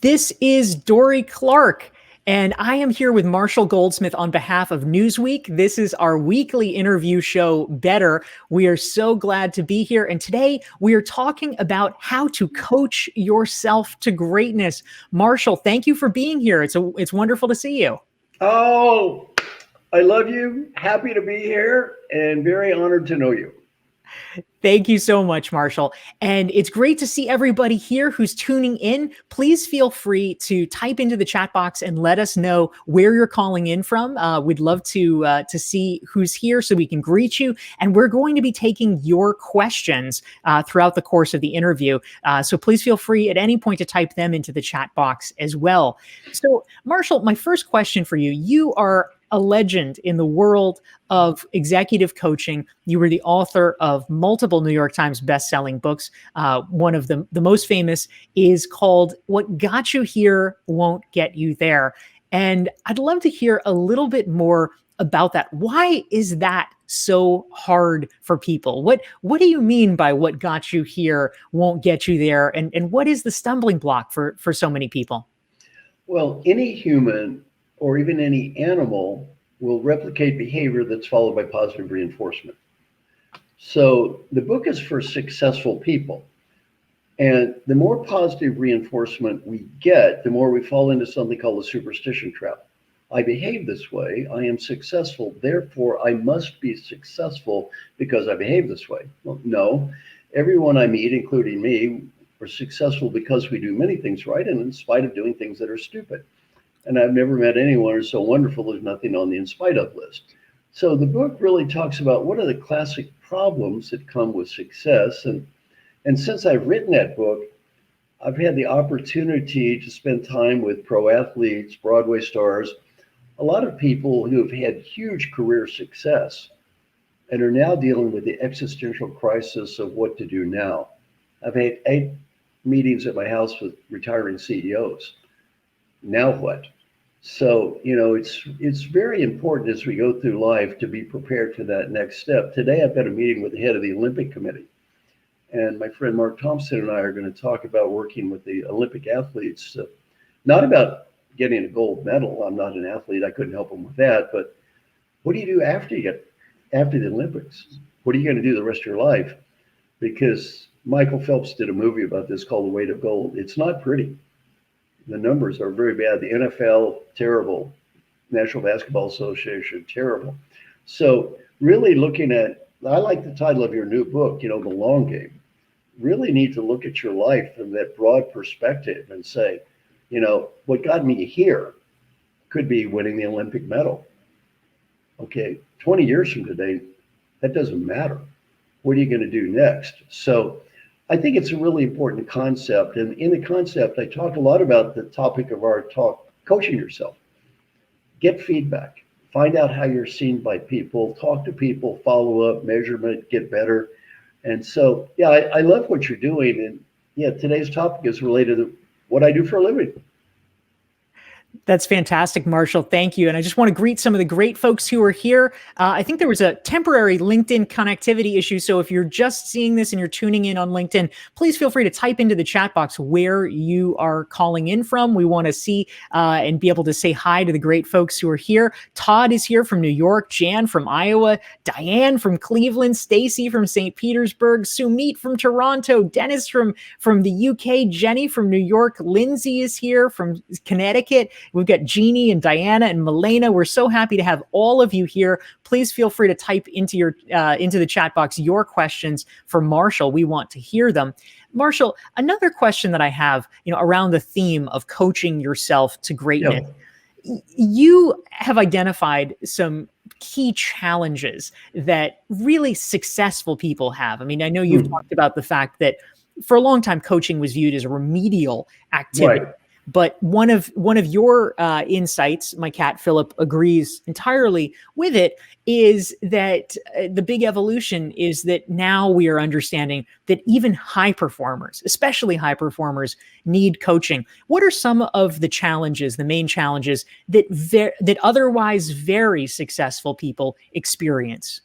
This is Dorie Clark, and I am here with Marshall Goldsmith on behalf of Newsweek. This is our weekly interview show, Better. We are so glad to be here, and today we are talking about how to coach yourself to greatness. Marshall, thank you for being here. It's wonderful to see you. Oh, I love you. Happy to be here and very honored to know you. Thank you so much, Marshall. And it's great to see everybody here who's tuning in. Please feel free to type into the chat box and let us know where you're calling in from. We'd love to see who's here so we can greet you. And we're going to be taking your questions throughout the course of the interview. So please feel free at any point to type them into the chat box as well. So, Marshall, my first question for you, you are a legend in the world of executive coaching. You were the author of multiple New York Times best-selling books. One of the most famous is called What Got You Here Won't Get You There. And I'd love to hear a little bit more about that. Why is that so hard for people? What do you mean by what got you here won't get you there? And what is the stumbling block for so many people? Well, any human or even any animal will replicate behavior that's followed by positive reinforcement. So the book is for successful people. And the more positive reinforcement we get, the more we fall into something called the superstition trap. I behave this way, I am successful, therefore I must be successful because I behave this way. Well, no, everyone I meet, including me, are successful because we do many things right and in spite of doing things that are stupid. And I've never met anyone who's so wonderful there's nothing on the in spite of list. So the book really talks about what are the classic problems that come with success. And since I've written that book, I've had the opportunity to spend time with pro athletes, Broadway stars, a lot of people who have had huge career success and are now dealing with the existential crisis of what to do now. I've had 8 meetings at my house with retiring CEOs. Now what? So, it's very important as we go through life to be prepared for that next step. Today, I've got a meeting with the head of the Olympic Committee. And my friend Mark Thompson and I are going to talk about working with the Olympic athletes, not about getting a gold medal. I'm not an athlete. I couldn't help them with that. But what do you do after the Olympics? What are you going to do the rest of your life? Because Michael Phelps did a movie about this called The Weight of Gold. It's not pretty. The numbers are very bad. The NFL, terrible. National Basketball Association, terrible. So really looking at, I like the title of your new book, The Long Game. Really need to look at your life from that broad perspective and say, what got me here could be winning the Olympic medal. Okay, 20 years from today, that doesn't matter. What are you going to do next? So I think it's a really important concept. And in the concept, I talk a lot about the topic of our talk, coaching yourself. Get feedback. Find out how you're seen by people. Talk to people, follow up, measurement, get better. And so, yeah, I love what you're doing. And yeah, today's topic is related to what I do for a living. That's fantastic, Marshall. Thank you. And I just want to greet some of the great folks who are here. I think there was a temporary LinkedIn connectivity issue. So if you're just seeing this and you're tuning in on LinkedIn, please feel free to type into the chat box where you are calling in from. We want to see and be able to say hi to the great folks who are here. Todd is here from New York, Jan from Iowa, Diane from Cleveland, Stacy from St. Petersburg, Sumit from Toronto, Dennis from the UK, Jenny from New York, Lindsay is here from Connecticut. We've got Jeannie and Diana and Milena. We're so happy to have all of you here. Please feel free to type into the chat box your questions for Marshall. We want to hear them. Marshall, another question that I have, around the theme of coaching yourself to greatness. Yeah. You have identified some key challenges that really successful people have. I mean, I know you've talked about the fact that for a long time, coaching was viewed as a remedial activity. Right. But one of your insights, my cat Philip agrees entirely with it, is that the big evolution is that now we are understanding that even high performers, especially high performers, need coaching. What are some of the challenges, the main challenges that otherwise very successful people experience?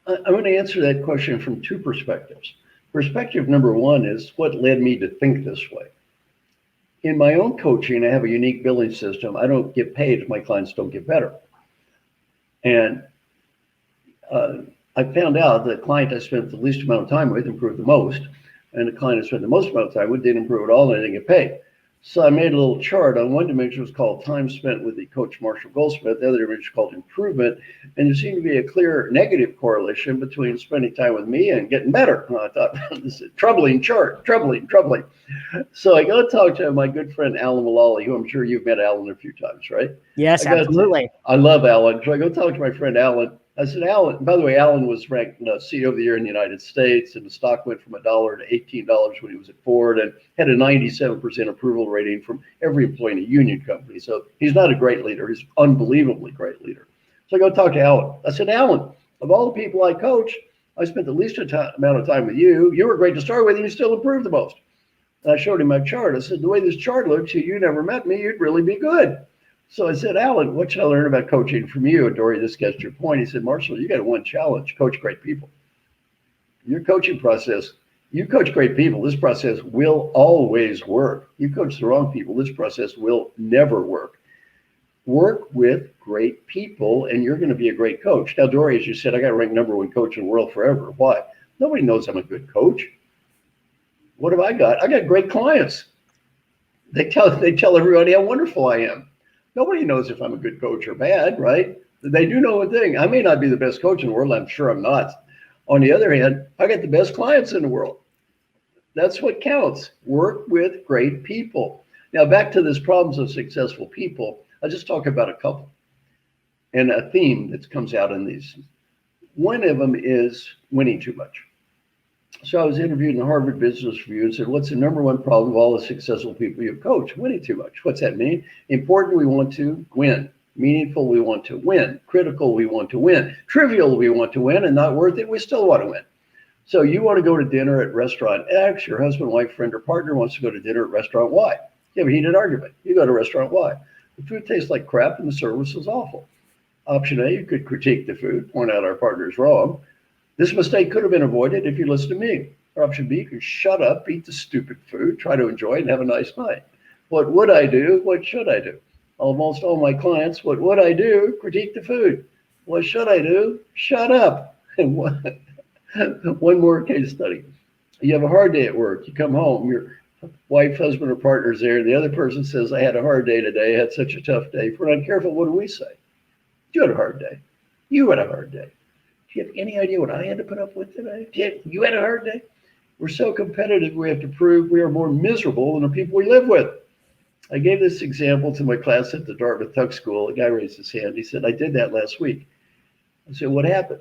I'm going to answer that question from 2 perspectives. Perspective number 1 is what led me to think this way. in my own coaching, I have a unique billing system. I don't get paid if my clients don't get better. And I found out the client I spent the least amount of time with improved the most, and the client I spent the most amount of time with didn't improve at all and I didn't get paid. So I made a little chart. On one dimension was called time spent with the coach Marshall Goldsmith. The other dimension was called improvement. And there seemed to be a clear negative correlation between spending time with me and getting better. And I thought, this is a troubling chart, troubling. So I go talk to my good friend Alan Mullally, who I'm sure you've met Alan a few times, right? Yes, absolutely. I love Alan. So I go talk to my friend Alan. I said, Alan, by the way, Alan was ranked CEO of the Year in the United States, and the stock went from $1 to $18 when he was at Ford, and had a 97% approval rating from every employee in a union company. So he's not a great leader. He's an unbelievably great leader. So I go talk to Alan. I said, Alan, of all the people I coach, I spent the least amount of time with you. You were great to start with, and you still improved the most. And I showed him my chart. I said, the way this chart looks, you never met me, you'd really be good. So I said, Alan, what should I learn about coaching from you? And Dorie, this gets your point. He said, Marshall, you got one challenge, coach great people. Your coaching process, you coach great people, this process will always work. You coach the wrong people, this process will never work. Work with great people and you're going to be a great coach. Now, Dorie, as you said, I got ranked #1 coach in the world forever. Why? Nobody knows I'm a good coach. What have I got? I got great clients. They tell everybody how wonderful I am. Nobody knows if I'm a good coach or bad, right? They do know one thing. I may not be the best coach in the world. I'm sure I'm not. On the other hand, I got the best clients in the world. That's what counts. Work with great people. Now, back to this problems of successful people. I'll just talk about a couple and a theme that comes out in these. One of them is winning too much. So I was interviewed in the Harvard Business Review and said, what's the #1 problem of all the successful people you coach? Winning too much. What's that mean? Important, we want to win. Meaningful, we want to win. Critical, we want to win. Trivial, we want to win. And not worth it, we still want to win. So you want to go to dinner at restaurant X, your husband, wife, friend, or partner wants to go to dinner at restaurant Y. You have a heated argument. You go to restaurant Y. The food tastes like crap and the service is awful. Option A, you could critique the food, point out our partner's wrong. This mistake could have been avoided if you listened to me. Or option B, you could shut up, eat the stupid food, try to enjoy it, and have a nice night. What would I do? What should I do? Almost all my clients, what would I do? Critique the food. What should I do? Shut up. And one more case study. You have a hard day at work. You come home, your wife, husband, or partner's there, and the other person says, I had a hard day today. I had such a tough day. If we're not careful, what do we say? You had a hard day. You had a hard day. Do you have any idea what I had to put up with today? You had a hard day? We're so competitive, we have to prove we are more miserable than the people we live with. I gave this example to my class at the Dartmouth Tuck School. A guy raised his hand. He said, I did that last week. I said, what happened?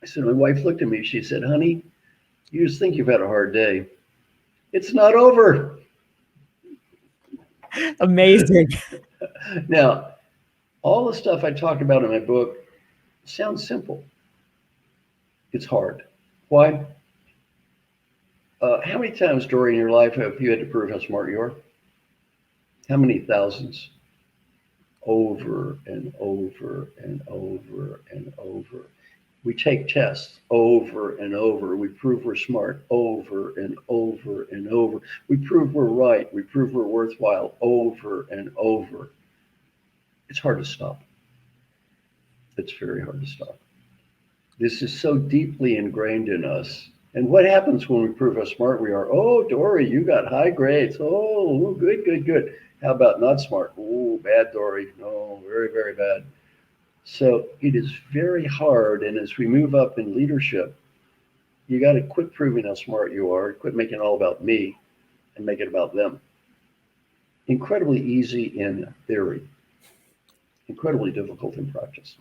I said, my wife looked at me. She said, honey, you just think you've had a hard day. It's not over. Amazing. Now, all the stuff I talk about in my book sounds simple. It's hard. Why? How many times, Dorie, in your life have you had to prove how smart you are? How many thousands? Over and over and over and over. We take tests over and over. We prove we're smart over and over and over. We prove we're right. We prove we're worthwhile over and over. It's hard to stop. It's very hard to stop. This is so deeply ingrained in us. And what happens when we prove how smart we are? Oh, Dorie, you got high grades. Oh, good. How about not smart? Oh, bad, Dorie. No, very, very bad. So it is very hard. And as we move up in leadership, you got to quit proving how smart you are, quit making it all about me and make it about them. Incredibly easy in theory, incredibly difficult in practice.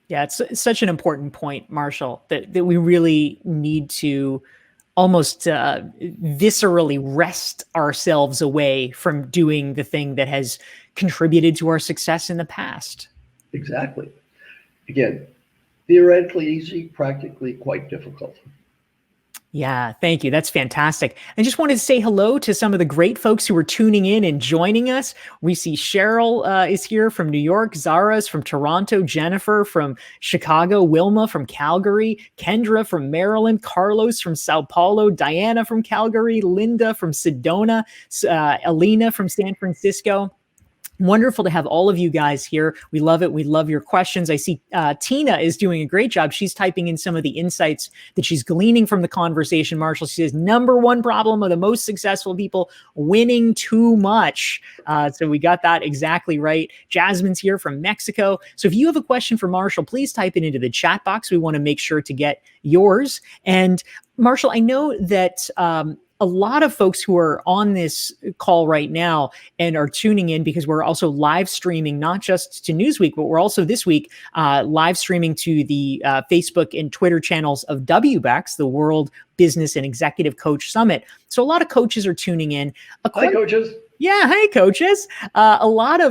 Yeah, it's such an important point, Marshall, that we really need to almost viscerally wrest ourselves away from doing the thing that has contributed to our success in the past. Exactly. Again, theoretically easy, practically quite difficult. Yeah, thank you. That's fantastic. I just wanted to say hello to some of the great folks who are tuning in and joining us. We see Cheryl is here from New York, Zara's from Toronto, Jennifer from Chicago, Wilma from Calgary, Kendra from Maryland, Carlos from Sao Paulo, Diana from Calgary, Linda from Sedona, Alina from San Francisco. Wonderful to have all of you guys here. We love it. We love your questions. I see Tina is doing a great job. She's typing in some of the insights that she's gleaning from the conversation. Marshall, she says, number one problem of the most successful people, winning too much. So we got that exactly right. Jasmine's here from Mexico. So if you have a question for Marshall, please type it into the chat box. We want to make sure to get yours. And Marshall, I know that a lot of folks who are on this call right now and are tuning in because we're also live streaming, not just to Newsweek, but we're also this week live streaming to the Facebook and Twitter channels of WBEX, the World Business and Executive Coach Summit. So a lot of coaches are tuning in. Hi, coaches. Yeah, hey, coaches. A lot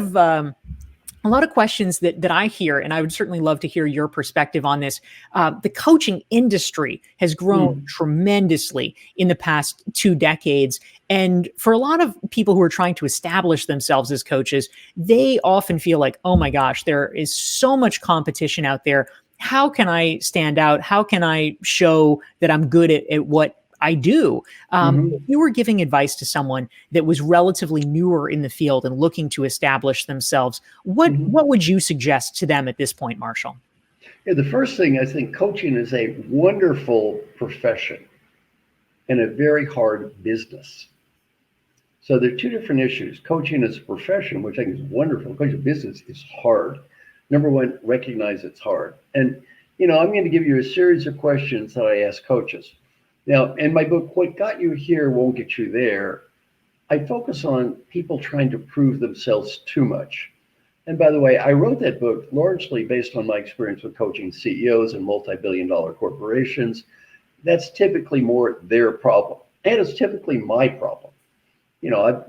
of questions that I hear, and I would certainly love to hear your perspective on this. The coaching industry has grown tremendously in the past 2 decades. And for a lot of people who are trying to establish themselves as coaches, they often feel like, oh my gosh, there is so much competition out there. How can I stand out? How can I show that I'm good at what I do? If you were giving advice to someone that was relatively newer in the field and looking to establish themselves, what would you suggest to them at this point, Marshall? Yeah, the first thing, I think coaching is a wonderful profession and a very hard business. So there are 2 different issues. Coaching as a profession, which I think is wonderful. Coaching as a business is hard. Number one, recognize it's hard. And, I'm going to give you a series of questions that I ask coaches. Now, in my book, What Got You Here Won't Get You There, I focus on people trying to prove themselves too much. And by the way, I wrote that book largely based on my experience with coaching CEOs and multi-billion-dollar corporations. That's typically more their problem. And it's typically my problem. I've,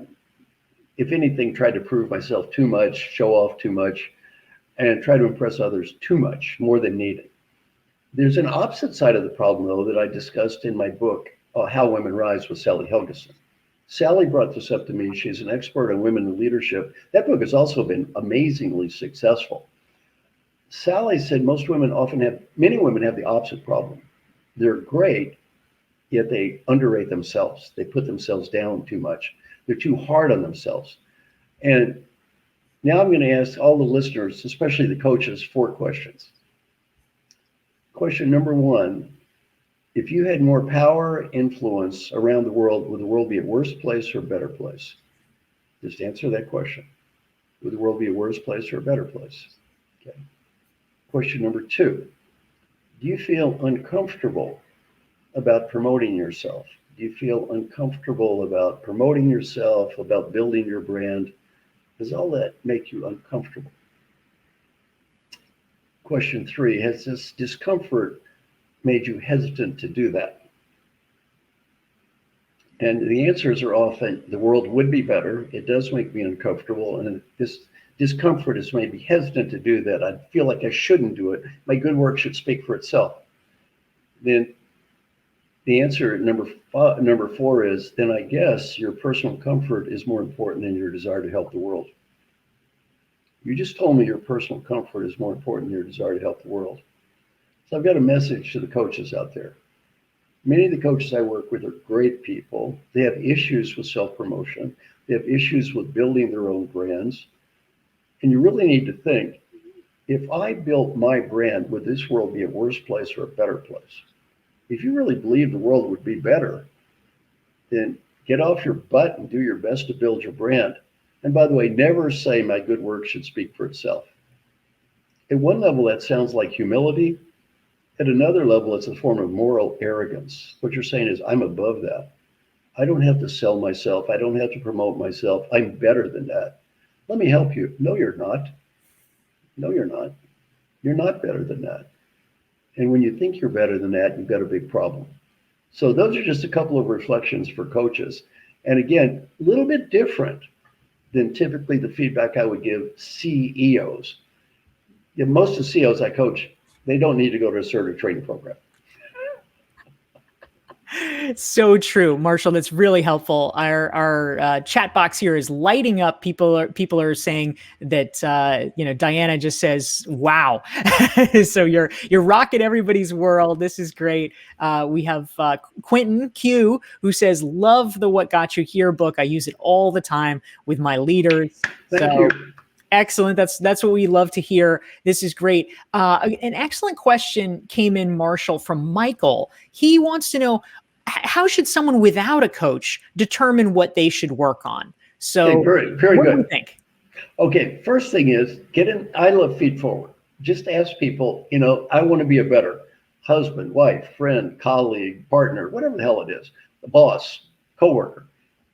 if anything, tried to prove myself too much, show off too much, and try to impress others too much, more than needed. There's an opposite side of the problem, though, that I discussed in my book, How Women Rise with Sally Helgeson. Sally brought this up to me. She's an expert on women in leadership. That book has also been amazingly successful. Sally said many women have the opposite problem. They're great, yet they underrate themselves. They put themselves down too much. They're too hard on themselves. And now I'm going to ask all the listeners, especially the coaches, 4 questions. Question number 1, if you had more power, influence around the world, would the world be a worse place or a better place? Just answer that question. Would the world be a worse place or a better place? Okay. Question number 2, do you feel uncomfortable about promoting yourself? Do you feel uncomfortable about promoting yourself, about building your brand? Does all that make you uncomfortable? Question 3, has this discomfort made you hesitant to do that? And the answers are often, the world would be better. It does make me uncomfortable. And this discomfort has made me hesitant to do that. I feel like I shouldn't do it. My good work should speak for itself. Then the answer, number 4 is, then I guess your personal comfort is more important than your desire to help the world. You just told me your personal comfort is more important than your desire to help the world. So I've got a message to the coaches out there. Many of the coaches I work with are great people. They have issues with self-promotion. They have issues with building their own brands. And you really need to think, if I built my brand, would this world be a worse place or a better place? If you really believe the world would be better, then get off your butt and do your best to build your brand. And by the way, never say my good work should speak for itself. At one level, that sounds like humility. At another level, it's a form of moral arrogance. What you're saying is, I'm above that. I don't have to sell myself. I don't have to promote myself. I'm better than that. Let me help you. No, you're not. No, you're not. You're not better than that. And when you think you're better than that, you've got a big problem. So those are just a couple of reflections for coaches. And again, a little bit different than typically the feedback I would give CEOs. Yeah, most of the CEOs I coach, they don't need to go to a certified training program. So true, Marshall. That's really helpful. Our chat box here is lighting up. People are saying that Diana just says, "Wow!" So you're rocking everybody's world. This is great. We have Quentin Q who says, "Love the What Got You Here book. I use it all the time with my leaders." Thank you. Excellent. That's what we love to hear. This is great. An excellent question came in, Marshall, from Michael. He wants to know, how should someone without a coach determine what they should work on? So okay, very, very what good. do you think? Okay, first thing is get in. I love feed forward. Just ask people, I want to be a better husband, wife, friend, colleague, partner, whatever the hell it is, the boss, coworker.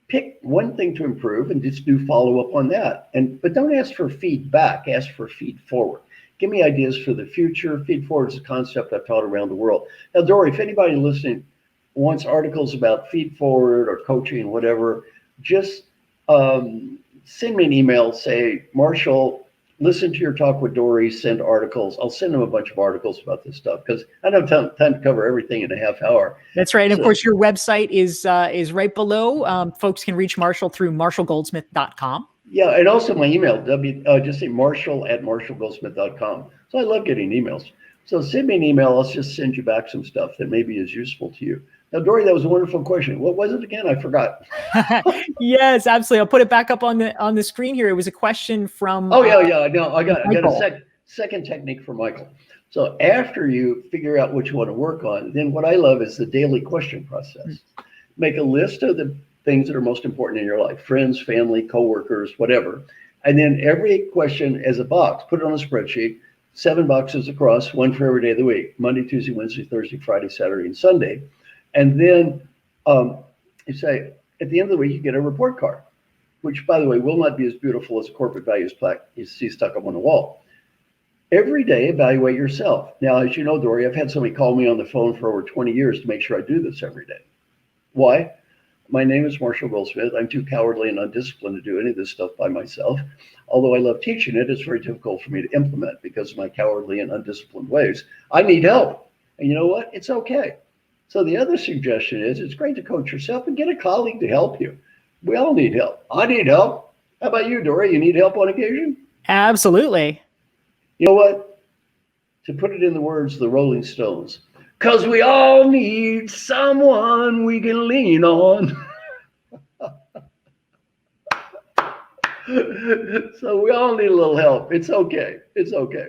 Pick one thing to improve and just do follow up on that. But don't ask for feedback, ask for feed forward. Give me ideas for the future. Feed forward is a concept I've taught around the world. Now, Dorie, if anybody listening wants articles about feed forward or coaching, whatever, just send me an email, say, Marshall, listen to your talk with Dorie, send articles. I'll send them a bunch of articles about this stuff because I don't have time to cover everything in a half hour. That's right. And of course, your website is right below. Folks can reach Marshall through marshallgoldsmith.com. Yeah, and also my email, just say marshall@marshallgoldsmith.com. So I love getting emails. So send me an email. I'll just send you back some stuff that maybe is useful to you. Now, Dorie, that was a wonderful question. What was it again? I forgot. Yes, absolutely. I'll put it back up on the screen here. It was a question from. Oh yeah. No, I got Michael. a second technique for Michael. So after you figure out what you want to work on, then what I love is the daily question process. Make a list of the things that are most important in your life: friends, family, coworkers, whatever. And then every question as a box. Put it on a spreadsheet. 7 boxes across, one for every day of the week: Monday, Tuesday, Wednesday, Thursday, Friday, Saturday, and Sunday. And then you say, at the end of the week, you get a report card, which, by the way, will not be as beautiful as a corporate values plaque you see stuck up on the wall. Every day, evaluate yourself. Now, as you know, Dorie, I've had somebody call me on the phone for over 20 years to make sure I do this every day. Why? My name is Marshall Goldsmith. I'm too cowardly and undisciplined to do any of this stuff by myself. Although I love teaching it, it's very difficult for me to implement because of my cowardly and undisciplined ways. I need help. And you know what? It's okay. So the other suggestion is it's great to coach yourself and get a colleague to help you. We all need help. I need help. How about you, Dorie? You need help on occasion? Absolutely. You know what? To put it in the words of the Rolling Stones, because we all need someone we can lean on. So we all need a little help. It's okay. It's okay.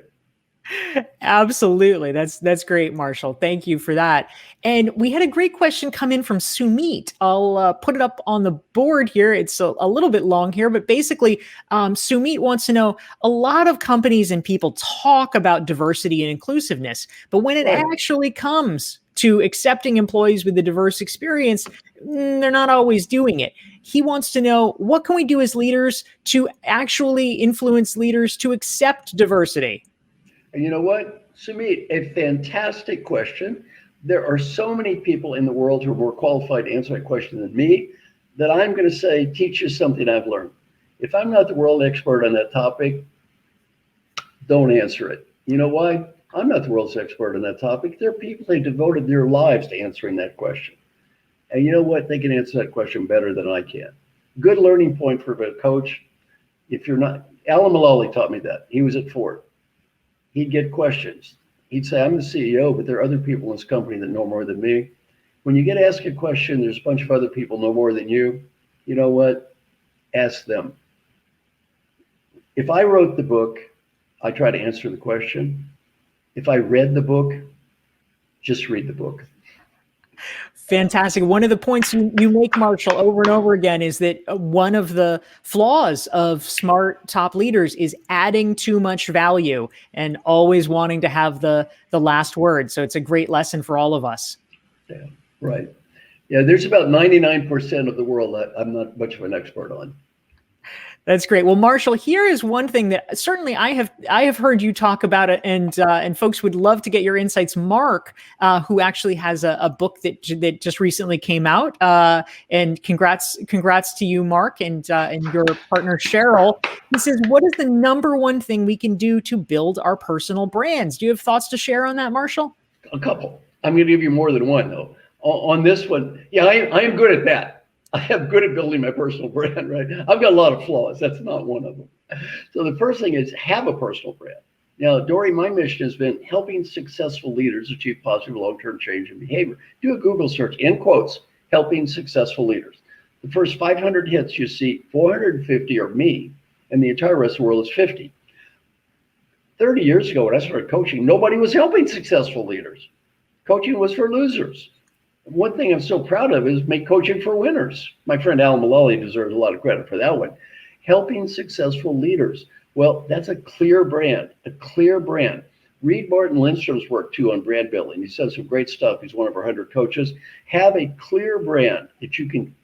Absolutely. That's great, Marshall. Thank you for that. And we had a great question come in from Sumit. I'll put it up on the board here. It's a little bit long here, but basically, Sumit wants to know, a lot of companies and people talk about diversity and inclusiveness, but when it actually comes to accepting employees with a diverse experience, they're not always doing it. He wants to know, what can we do as leaders to actually influence leaders to accept diversity? And you know what, Sumit, a fantastic question. There are so many people in the world who are more qualified to answer that question than me that I'm going to say, teach you something I've learned. If I'm not the world expert on that topic, don't answer it. You know why? I'm not the world's expert on that topic. There are people who devoted their lives to answering that question. And you know what? They can answer that question better than I can. Good learning point for a coach. If you're not, Alan Mulally taught me that. He was at Ford. He'd get questions. He'd say, I'm the CEO, but there are other people in this company that know more than me. When you get asked a question, there's a bunch of other people know more than you. You know what? Ask them. If I wrote the book, I try to answer the question. If I read the book, just read the book. Fantastic. One of the points you make, Marshall, over and over again is that one of the flaws of smart top leaders is adding too much value and always wanting to have the last word. So it's a great lesson for all of us. Yeah, right. Yeah, there's about 99% of the world that I'm not much of an expert on. That's great. Well, Marshall, here is one thing that certainly I have heard you talk about it, and folks would love to get your insights. Mark, who actually has a book that just recently came out, and congrats to you, Mark, and your partner Cheryl. He says, "What is the number one thing we can do to build our personal brands?" Do you have thoughts to share on that, Marshall? A couple. I'm going to give you more than one, though. On this one, yeah, I am good at that. I am good at building my personal brand, right? I've got a lot of flaws. That's not one of them. So the first thing is have a personal brand. Now, Dorie, my mission has been helping successful leaders achieve positive long-term change in behavior. Do a Google search, in quotes, helping successful leaders. The first 500 hits you see, 450 are me, and the entire rest of the world is 50. 30 years ago when I started coaching, nobody was helping successful leaders. Coaching was for losers. One thing I'm so proud of is make coaching for winners. My friend Alan Mullally deserves a lot of credit for that one. Helping successful leaders. Well, that's a clear brand, a clear brand. Read Martin Lindstrom's work too on brand building. He says some great stuff. He's one of our 100 coaches. Have a clear brand that you can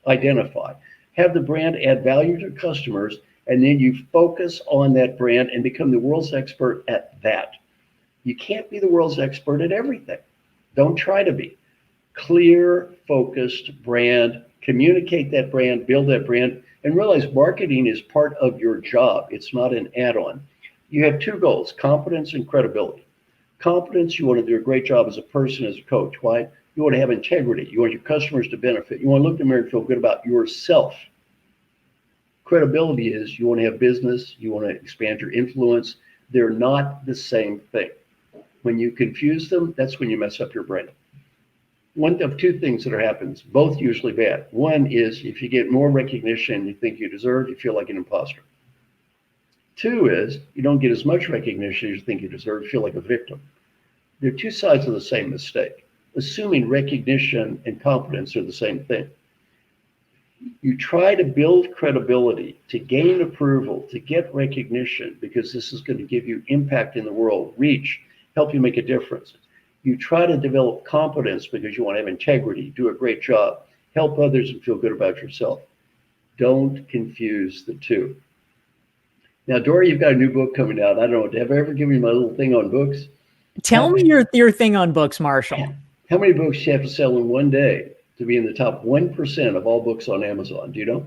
identify. Have the brand add value to customers, and then you focus on that brand and become the world's expert at that. You can't be the world's expert at everything. Don't try to be. Clear, focused brand, communicate that brand, build that brand, and realize marketing is part of your job. It's not an add-on. You have two goals, competence and credibility. Competence, you want to do a great job as a person, as a coach. Why? You want to have integrity. You want your customers to benefit. You want to look in the mirror and feel good about yourself. Credibility is you want to have business. You want to expand your influence. They're not the same thing. When you confuse them, that's when you mess up your brand. One of two things that happens, both usually bad. One is if you get more recognition you think you deserve, you feel like an imposter. Two is you don't get as much recognition as you think you deserve, you feel like a victim. They're two sides of the same mistake. Assuming recognition and competence are the same thing. You try to build credibility, to gain approval, to get recognition, because this is going to give you impact in the world, reach, help you make a difference. You try to develop competence because you want to have integrity, do a great job, help others and feel good about yourself. Don't confuse the two. Now, Dorie, you've got a new book coming out. I don't know, have I ever given you my little thing on books? Tell me your thing on books, Marshall. How many books do you have to sell in one day to be in the top 1% of all books on Amazon? Do you know?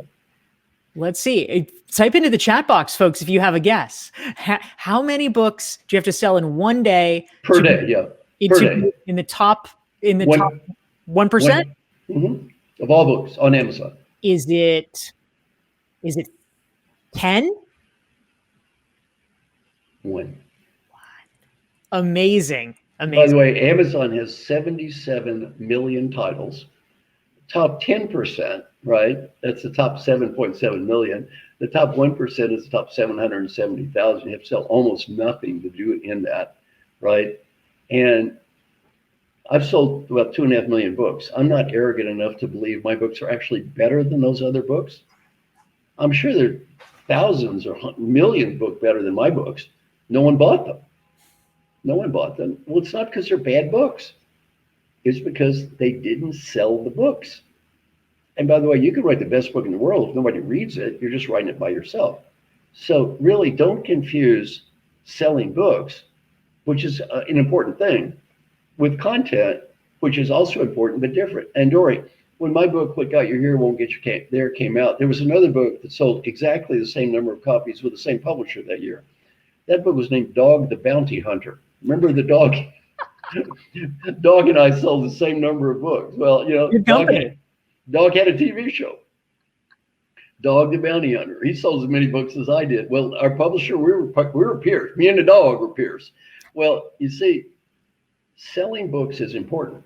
Let's see. Type into the chat box, folks, if you have a guess. How many books do you have to sell in one day? Per day, yeah. Per day. In the top 1%? Of all books on Amazon. Is it 10? 1. Amazing. By the way, Amazon has 77 million titles. Top 10%, right? That's the top 7.7 million. The top 1% is the top 770,000. You have to sell almost nothing to do it in that, right? And I've sold about 2.5 million books. I'm not arrogant enough to believe my books are actually better than those other books. I'm sure there are thousands or millions books better than my books. No one bought them. No one bought them. Well, it's not because they're bad books. It's because they didn't sell the books. And by the way, you could write the best book in the world. If nobody reads it, you're just writing it by yourself. So really don't confuse selling books, which is an important thing, with content, which is also important but different. And Dorie, when my book, What Got You Here Won't Get You There came out, there was another book that sold exactly the same number of copies with the same publisher that year. That book was named Dog the Bounty Hunter. Remember the dog? Dog and I sold the same number of books. Well, you know, Dog had a TV show. Dog the Bounty Hunter. He sold as many books as I did. Well, our publisher, we were peers. Me and the dog were peers. Well, you see, selling books is important.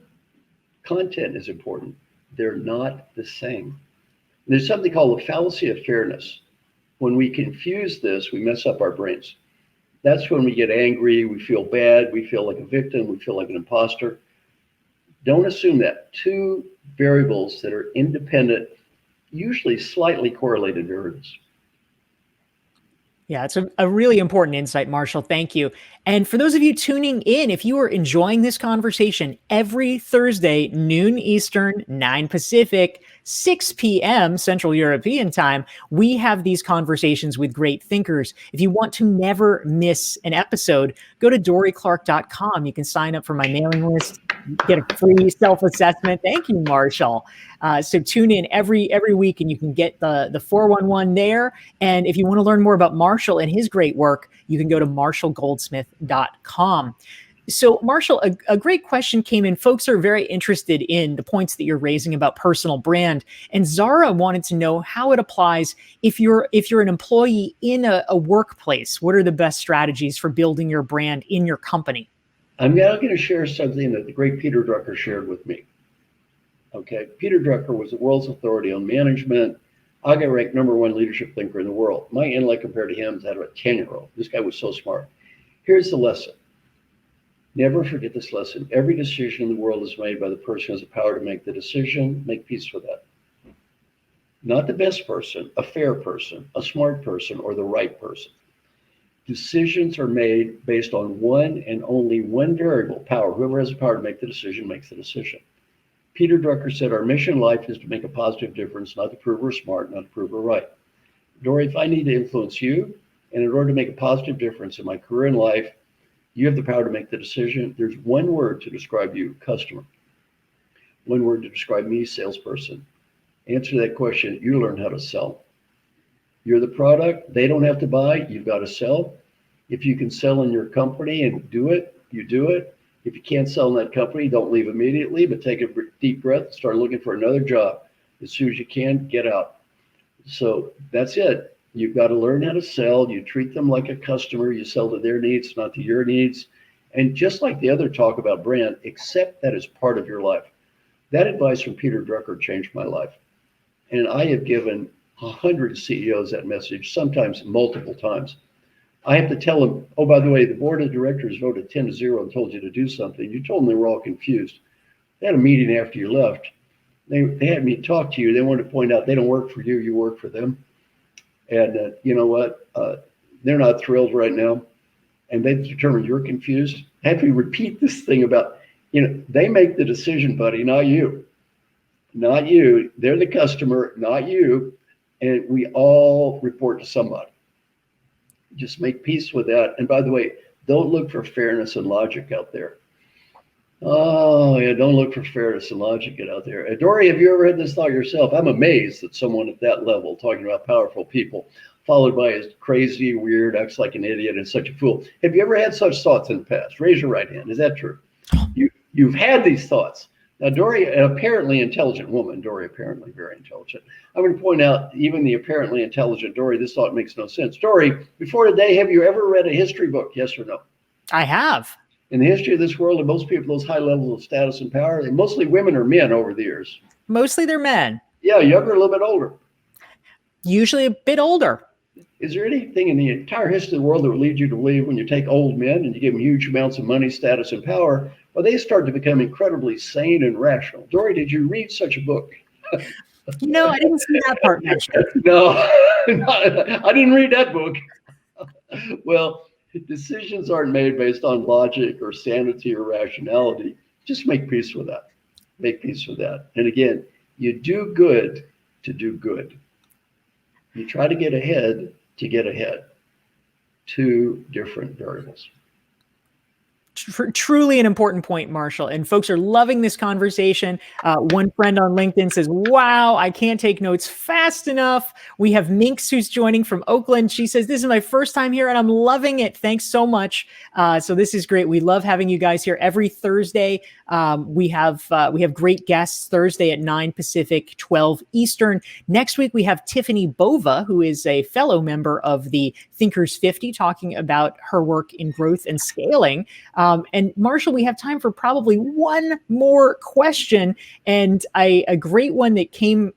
Content is important. They're not the same. There's something called the fallacy of fairness. When we confuse this, we mess up our brains. That's when we get angry, we feel bad, we feel like a victim, we feel like an imposter. Don't assume that. Two variables that are independent, usually slightly correlated variables. Yeah, it's a really important insight, Marshall. Thank you. And for those of you tuning in, if you are enjoying this conversation, every Thursday, noon Eastern, 9 Pacific, 6 p.m. Central European time, we have these conversations with great thinkers. If you want to never miss an episode, go to DorieClark.com. You can sign up for my mailing list, get a free self-assessment. Thank you, Marshall. So tune in every week and you can get the 411 there. And if you want to learn more about Marshall and his great work, you can go to marshallgoldsmith.com. So, Marshall, a great question came in. Folks are very interested in the points that you're raising about personal brand, and Zara wanted to know how it applies if you're an employee in a workplace. What are the best strategies for building your brand in your company? I'm now going to share something that the great Peter Drucker shared with me. Okay, Peter Drucker was the world's authority on management. I got ranked #1 leadership thinker in the world. My intellect compared to him is that of a 10-year-old. This guy was so smart. Here's the lesson. Never forget this lesson. Every decision in the world is made by the person who has the power to make the decision. Make peace with that. Not the best person, a fair person, a smart person, or the right person. Decisions are made based on one and only one variable, power. Whoever has the power to make the decision makes the decision. Peter Drucker said, our mission in life is to make a positive difference, not to prove we're smart, not to prove we're right. Dorie, if I need to influence you, and in order to make a positive difference in my career and life, you have the power to make the decision. There's one word to describe you, customer. One word to describe me, salesperson. Answer that question, you learn how to sell. You're the product, they don't have to buy, you've got to sell. If you can sell in your company and do it, you do it. If you can't sell in that company, don't leave immediately, but take a deep breath and start looking for another job. As soon as you can, get out. So that's it. You've got to learn how to sell. You treat them like a customer. You sell to their needs, not to your needs. And just like the other talk about brand, accept that as part of your life. That advice from Peter Drucker changed my life. And I have given 100 CEOs that message, sometimes multiple times. I have to tell them, oh, by the way, the board of directors voted 10-0 and told you to do something. You told them they were all confused. They had a meeting after you left. They had me talk to you. They wanted to point out they don't work for you, you work for them. And you know what? They're not thrilled right now. And they've determined you're confused. I have to repeat this thing about, they make the decision, buddy, not you. Not you. They're the customer, not you. And we all report to somebody. Just make peace with that. And by the way, don't look for fairness and logic out there. Oh, yeah, don't look for fairness and logic out there. Dorie, have you ever had this thought yourself? I'm amazed that someone at that level, talking about powerful people, followed by a crazy, weird, acts like an idiot and such a fool. Have you ever had such thoughts in the past? Raise your right hand. Is that true? You've had these thoughts. Now, Dorie, an apparently intelligent woman, Dorie apparently very intelligent. I'm going to point out, even the apparently intelligent Dorie, this thought makes no sense. Dorie, before today, have you ever read a history book? Yes or no? I have. In the history of this world, and most people, those high levels of status and power, and mostly women or men over the years. Mostly they're men. Yeah, younger, a little bit older. Usually a bit older. Is there anything in the entire history of the world that would lead you to believe when you take old men and you give them huge amounts of money, status, and power, well, they start to become incredibly sane and rational? Dorie, did you read such a book? No, I didn't see that part mentioned. No, I didn't read that book. Well, decisions aren't made based on logic or sanity or rationality. Just make peace with that. Make peace with that. And again, you do good to do good. You try to get ahead to get ahead. Two different variables. Truly an important point, Marshall. And folks are loving this conversation. One friend on LinkedIn says, wow, I can't take notes fast enough. We have Minx who's joining from Oakland. She says, this is my first time here and I'm loving it. Thanks so much. So this is great. We love having you guys here every Thursday. We have great guests Thursday at 9 Pacific, 12 Eastern. Next week, we have Tiffany Bova, who is a fellow member of the Thinkers 50, talking about her work in growth and scaling. And Marshall, we have time for probably one more question, and a great one that came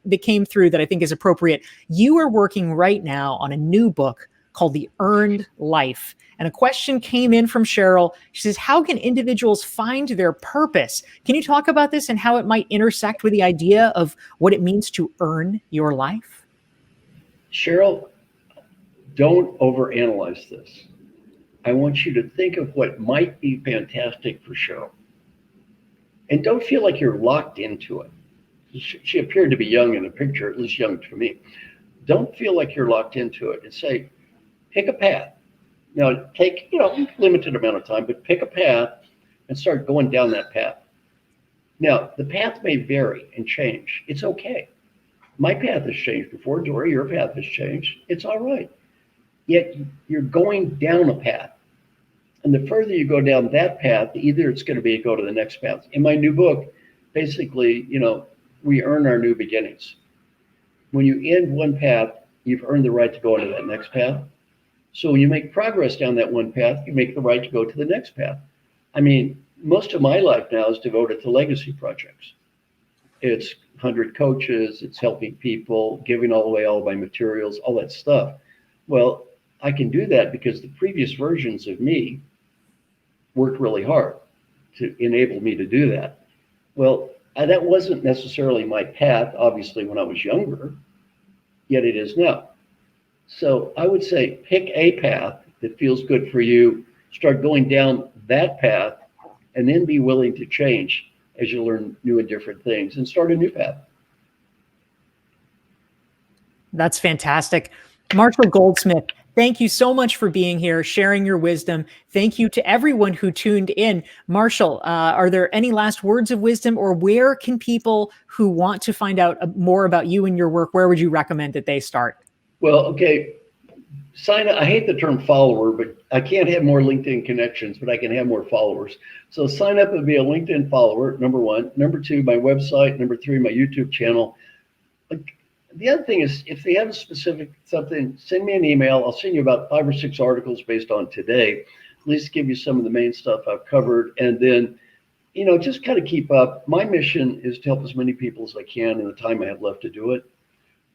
through that I think is appropriate. You are working right now on a new book called The Earned Life. And a question came in from Cheryl. She says, how can individuals find their purpose? Can you talk about this and how it might intersect with the idea of what it means to earn your life? Cheryl, don't overanalyze this. I want you to think of what might be fantastic for Cheryl. And don't feel like you're locked into it. She appeared to be young in the picture, at least young to me. Don't feel like you're locked into it and say, pick a path. Now, take, limited amount of time, but pick a path and start going down that path. Now, the path may vary and change. It's okay. My path has changed before, Dorie, your path has changed. It's all right. Yet you're going down a path. And the further you go down that path, either it's going to be go to the next path. In my new book, basically, we earn our new beginnings. When you end one path, you've earned the right to go into that next path. So when you make progress down that one path, you make the right to go to the next path. I mean, most of my life now is devoted to legacy projects. It's 100 coaches, it's helping people, giving away all my materials, all that stuff. Well, I can do that because the previous versions of me worked really hard to enable me to do that. Well, that wasn't necessarily my path, obviously, when I was younger, yet it is now. So I would say pick a path that feels good for you, start going down that path, and then be willing to change as you learn new and different things and start a new path. That's fantastic. Marshall Goldsmith, thank you so much for being here, sharing your wisdom. Thank you to everyone who tuned in. Marshall, are there any last words of wisdom, or where can people who want to find out more about you and your work, where would you recommend that they start? Well, okay, sign up. I hate the term follower, but I can't have more LinkedIn connections, but I can have more followers. So sign up and be a LinkedIn follower, number one. Number two, my website. Number three, my YouTube channel. The other thing is, if they have a specific something, send me an email. I'll send you about 5 or 6 articles based on today, at least give you some of the main stuff I've covered. And then, just kind of keep up. My mission is to help as many people as I can in the time I have left to do it.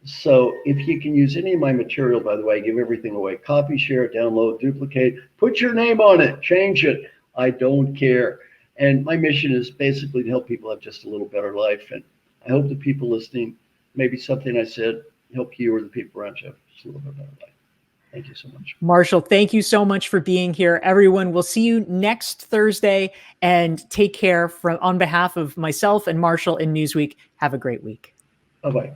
So if you can use any of my material, by the way, I give everything away. Copy, share, download, duplicate, put your name on it, change it. I don't care. And my mission is basically to help people have just a little better life. And I hope the people listening, maybe something I said, help you or the people around you have just a little bit better life. Thank you so much. Marshall, thank you so much for being here. Everyone, we'll see you next Thursday, and take care on behalf of myself and Marshall and Newsweek. Have a great week. Bye-bye.